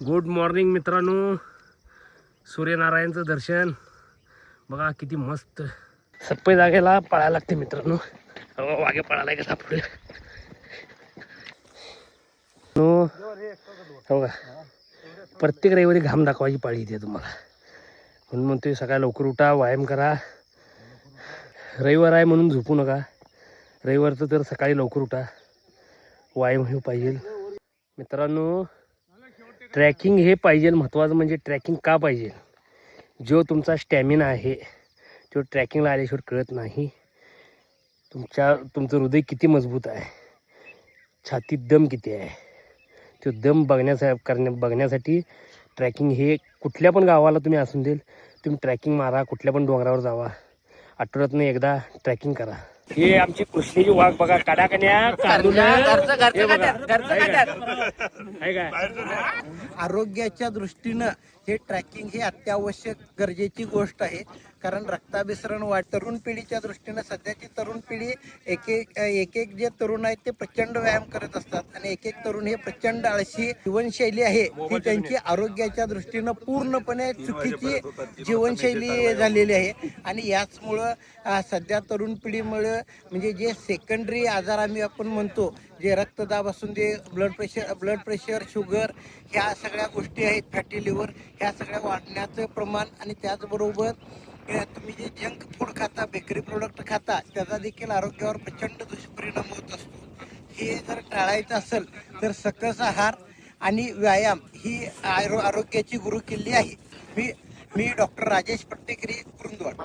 Good morning मित्रांनो. सूर्यनारायणचं दर्शन बघा किती मस्त. सप्पई जागेला पळायला लागते मित्रांनो. वागे पळायला का सापडे हो का. प्रत्येक रविवारी घाम दाखवायची पाळी येते तुम्हाला, म्हणून म्हणतोय सकाळी लवकर उठा, व्यायाम करा. रविवार आहे म्हणून झोपू नका. रविवारचं तर सकाळी लवकर उठा, व्यायाम हे पाहिजे मित्रांनो. ट्रॅकिंग हे पाहिजे. महत्त्वाचं म्हणजे ट्रॅकिंग का पाहिजे, जो तुमचा स्टॅमिना आहे तो ट्रॅकिंगला आल्याशिवाय कळत नाही. तुमचं हृदय किती मजबूत आहे, छातीत दम किती आहे, तो दम बघण्यासाठी ट्रॅकिंग हे कुठल्या पण गावाला तुम्ही असून देईल, तुम्ही ट्रॅकिंग मारा, कुठल्या पण डोंगरावर जावा, आठवड्यातून एकदा ट्रॅकिंग करा. हे आमची कृष्णेची वाघ बघा, कडाकण्या आरोग्याच्या दृष्टीनं हे ट्रॅकिंग हे अत्यावश्यक गरजेची गोष्ट आहे. कारण रक्ताभिसरण तरुण पिढीच्या दृष्टीनं सध्याची तरुण पिढी एक जे तरुण आहेत ते प्रचंड व्यायाम करत असतात, आणि एक तरुण हे प्रचंड आळशी जीवनशैली आहे ती त्यांची आरोग्याच्या दृष्टीनं पूर्णपणे चुकीची जीवनशैली झालेली आहे. आणि याचमुळं सध्या तरुण पिढीमुळं म्हणजे जे सेकंडरी आजार आपण म्हणतो, जे रक्तदाब असून दे, ब्लड प्रेशर, शुगर, ह्या सगळ्या गोष्टी आहेत, फॅटी लिव्हर, ह्या सगळ्या वाढण्याचं प्रमाण. आणि त्याचबरोबर तुम्ही जे जंक फूड खाता, बेकरी प्रोडक्ट खाता, त्याचा देखील आरोग्यावर प्रचंड दुष्परिणाम होत असतो. हे जर टाळायचं असेल तर सकस आहार आणि व्यायाम ही आरोग्याची गुरुकिल्ली आहे. मी डॉक्टर राजेश पट्टेकरी, कुरुंदवाड.